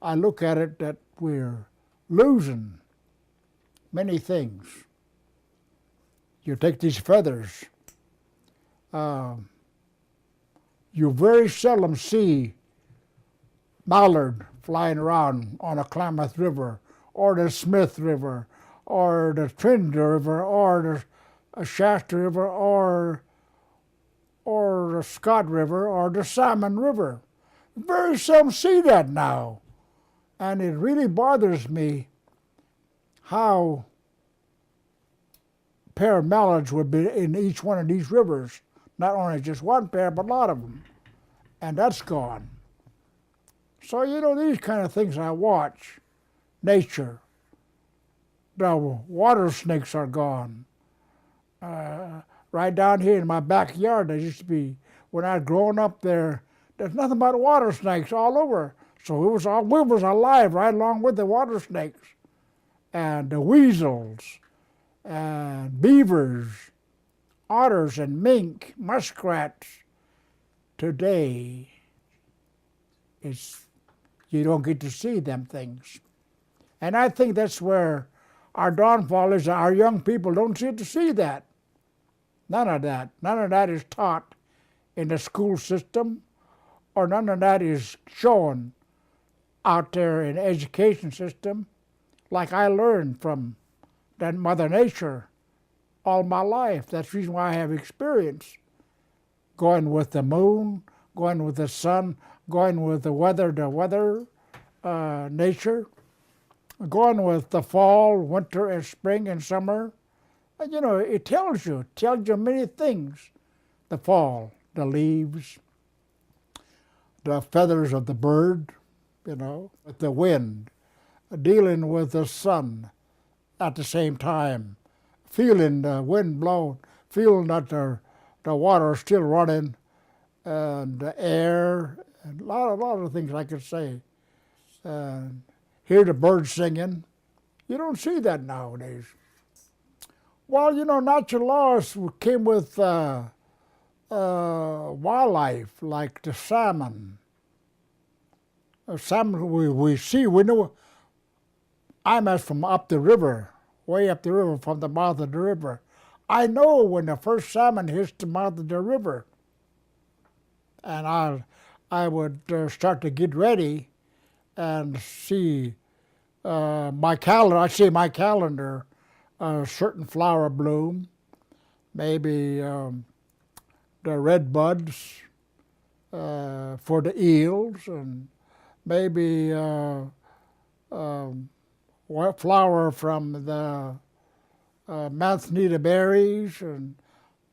I look at it that we're losing many things. You take these feathers, you very seldom see mallard flying around on a Klamath River or the Smith River or the Trinity River or the Shasta River or the Scott River or the Salmon River. Very seldom see that now. And it really bothers me how pair of mallards would be in each one of these rivers. Not only just one pair, but a lot of them. And that's gone. So, you know, these kind of things I watch. Nature. The water snakes are gone. Right down here in my backyard, there used to be, when I was growing up there's nothing but water snakes all over. So we was alive right along with the water snakes. And the weasels, and beavers, otters and mink, muskrats. Today, you don't get to see them things. And I think that's where our downfall is. Our young people don't get to see that. None of that. None of that is taught in the school system, or none of that is shown out there in the education system, like I learned from that Mother Nature all my life. That's the reason why I have experience. Going with the moon, going with the sun, going with the weather, nature, going with the fall, winter, and spring, and summer. And, you know, it tells you many things. The fall, the leaves, the feathers of the bird, you know, with the wind, dealing with the sun at the same time, feeling the wind blow, feeling that the water is still running, and the air, and a lot of things I could say. Hear the birds singing. You don't see that nowadays. Well, you know, natural laws came with wildlife, like the salmon. Salmon we know. I'm as from up the river, way up the river, from the mouth of the river. I know when the first salmon hits the mouth of the river. And I would start to get ready and see my calendar. I see my calendar, a certain flower bloom, maybe the red buds for the eels, and maybe flower from the manzanita berries, and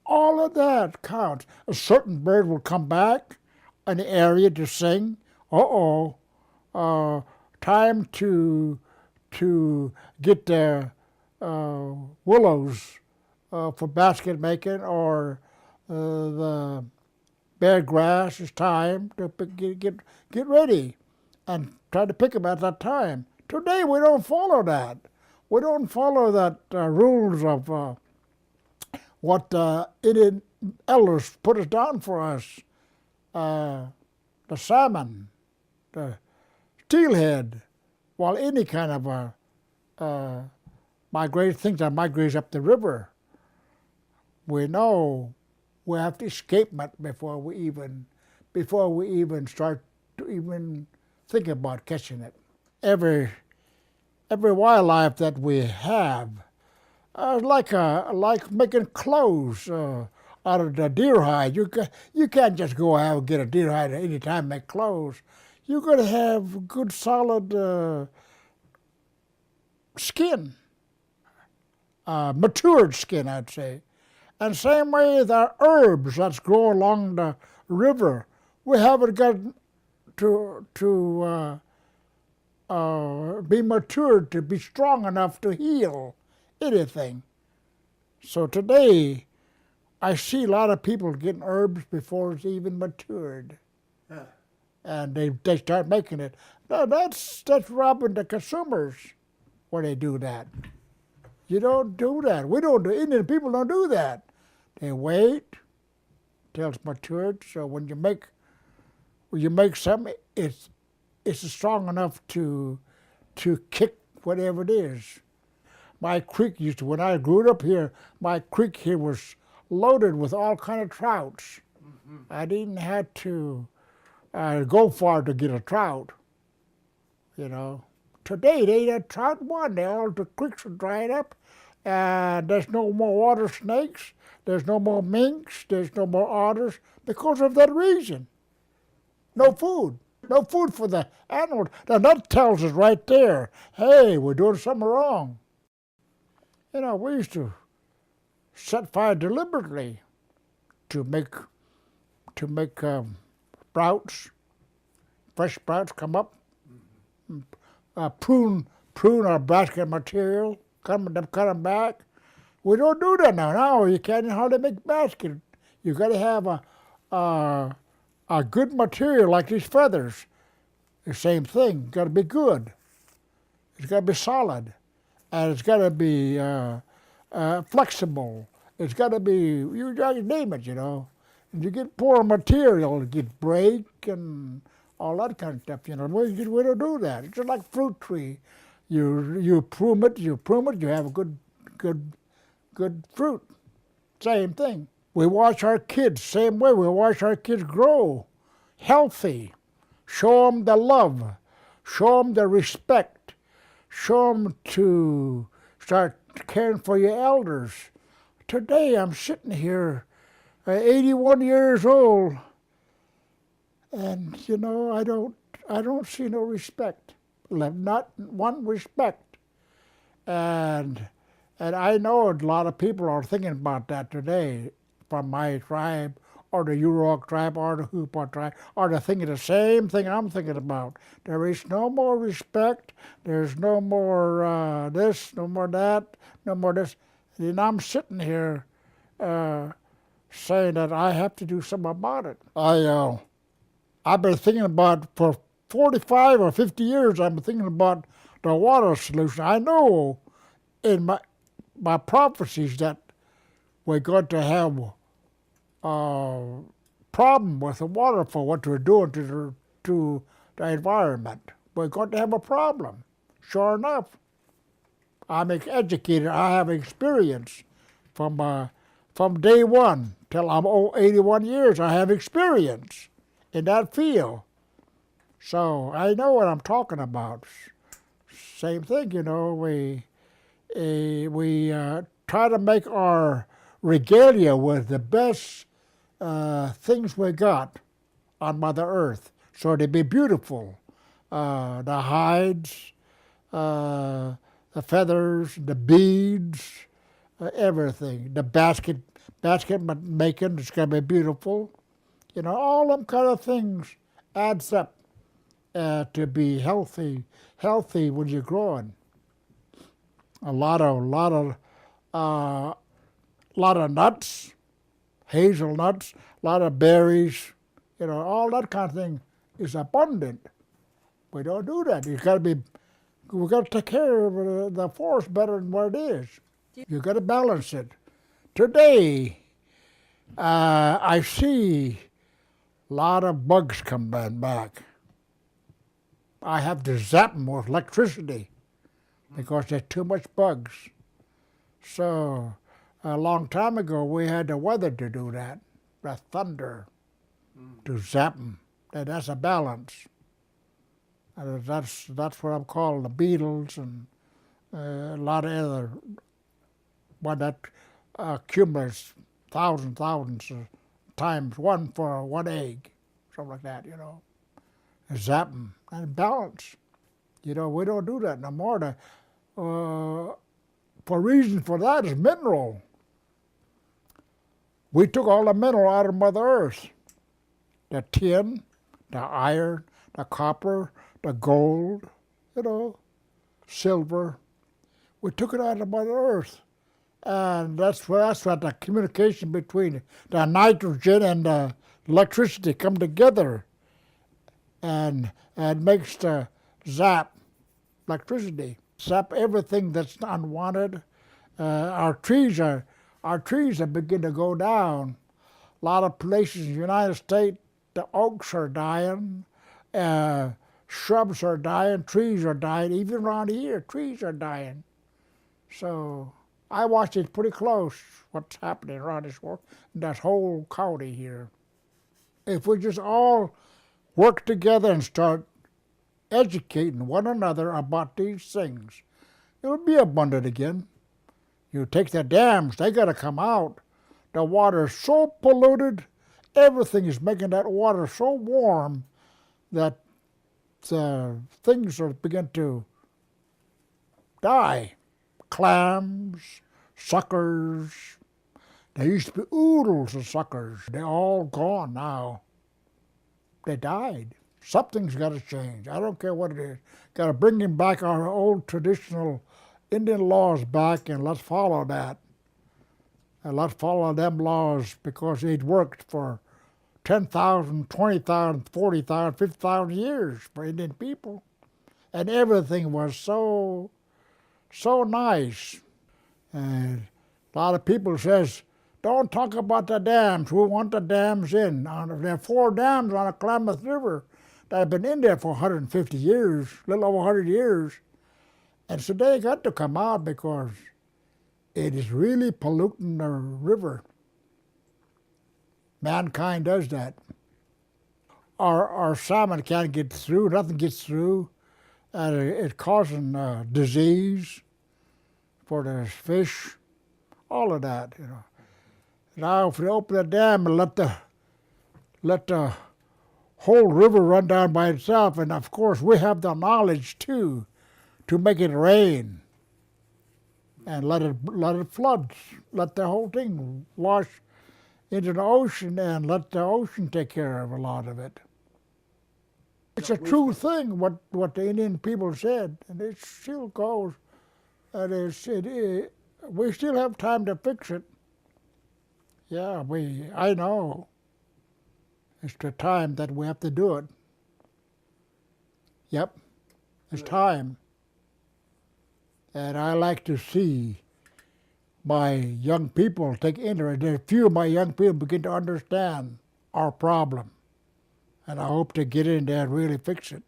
all of that counts. A certain bird will come back in the area to sing. Time to get the willows for basket making, or the bare grass. It's time to get ready and try to pick them at that time. Today we don't follow that. We don't follow that rules of what Indian elders put us down for us. The salmon, the steelhead, well, any kind of things that migrate up the river. We know we have to escapement before we even start to even think about catching it. Every wildlife that we have, like making clothes out of the deer hide. You can't just go out and get a deer hide at any time and make clothes. You got to have good solid skin, matured skin, I'd say. And same way with our herbs that grow along the river, we haven't got to be matured to be strong enough to heal anything. So today, I see a lot of people getting herbs before it's even matured. Yeah. And they start making it. No, that's robbing the consumers when they do that. You don't do that. We don't do. Indian people don't do that. They wait till it's matured. So when you make something, it's it's strong enough to kick whatever it is. My creek used to, when I grew up here, my creek here was loaded with all kind of trouts. Mm-hmm. I didn't have to go far to get a trout, you know. Today, they ain't a trout one. All the creeks are dried up, and there's no more water snakes, there's no more minks, there's no more otters, because of that reason. No food. No food for the animals. Now that tells us right there, hey, we're doing something wrong. You know, we used to set fire deliberately to make sprouts, fresh sprouts come up, prune our basket material, cut them back. We don't do that now. Now you can't hardly make basket. You got to have a good material like these feathers. The same thing. Got to be good. It's got to be solid, and it's got to be flexible. It's got to be, you name it, you know. And you get poor material, it gets break and all that kind of stuff, you know. We don't do that. It's just like fruit tree. You prune it, you have a good fruit. Same thing. We watch our kids, same way. We watch our kids grow healthy. Show them the love. Show them the respect. Show them to start caring for your elders. Today I'm sitting here, 81 years old, and you know I don't see no respect. Not one respect. And I know a lot of people are thinking about that today, from my tribe, or the Yurok tribe, or the Hupa tribe, or they're thinking the same thing I'm thinking about. There is no more respect, there's no more this, no more that, no more this. And I'm sitting here saying that I have to do something about it. I've been thinking about, for 45 or 50 years, I've been thinking about the water solution. I know in my prophecies that we're going to have a problem with the water for what we're doing to the environment. We're going to have a problem. Sure enough, I'm educated. I have experience from day one till I'm 81 years. I have experience in that field, so I know what I'm talking about. Same thing, you know. We try to make our regalia with the best things we got on Mother Earth, so they be beautiful. The hides, the feathers, the beads, everything. The basket making is going to be beautiful. You know, all them kind of things adds up to be healthy when you're growing. A lot of nuts, hazelnuts, a lot of berries, you know, all that kind of thing is abundant. We don't do that. We got to take care of the forest better than what it is. You got to balance it. Today, I see a lot of bugs coming back. I have to zap them with electricity because there's too much bugs. So a long time ago, we had the weather to do that, the thunder, to zap them. And that's a balance. And that's what I'm calling the beetles and a lot of other, one that accumulates thousands of times, one for one egg, something like that, you know. And zap them and balance. You know, we don't do that no more. For reason for that is mineral. We took all the mineral out of Mother Earth. The tin, the iron, the copper, the gold, you know, silver. We took it out of Mother Earth. And that's what the communication between the nitrogen and the electricity come together and makes the zap electricity. Zap everything that's unwanted. Our trees are beginning to go down. A lot of places in the United States, the oaks are dying. shrubs are dying, trees are dying, even around here, trees are dying. So I watch it pretty close, what's happening around that whole county here. If we just all work together and start educating one another about these things, it'll be abundant again. You take the dams, they got to come out. The water is so polluted, everything is making that water so warm that things are beginning to die. Clams, suckers. There used to be oodles of suckers. They're all gone now. They died. Something's got to change. I don't care what it is. Got to bring them back our old traditional Indian laws back, and let's follow that. And let's follow them laws because they'd worked for 10,000, 20,000, 40,000, 50,000 years for Indian people. And everything was so nice. And a lot of people says, don't talk about the dams. We want the dams in. There are 4 dams on the Klamath River that have been in there for 150 years, a little over 100 years. And so they got to come out because it is really polluting the river. Mankind does that. Our salmon can't get through, nothing gets through, and it's causing disease for the fish, all of that, you know. Now if we open the dam and let the whole river run down by itself, and of course we have the knowledge too to make it rain and let it flood, let the whole thing wash into the ocean and let the ocean take care of a lot of it. It's a true thing what the Indian people said, and it still goes. And we still have time to fix it. Yeah, I know. It's the time that we have to do it. Yep, it's time. And I like to see my young people take interest. A few of my young people begin to understand our problem. And I hope to get in there and really fix it.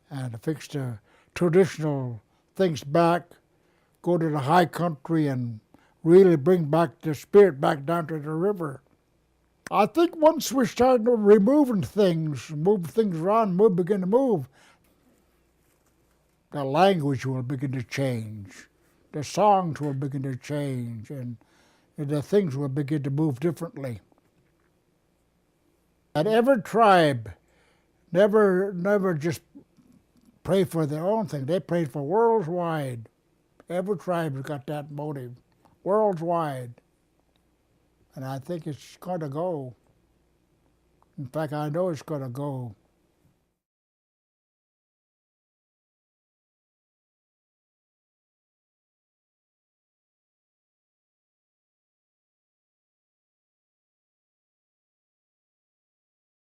And fix the traditional things back, go to the high country and really bring back the spirit back down to the river. I think once we start removing things, move things around, we begin to move, the language will begin to change. The songs will begin to change, and the things will begin to move differently. And every tribe never just pray for their own thing. They prayed for worldwide. Every tribe has got that motive, worldwide. And I think it's going to go. In fact, I know it's going to go.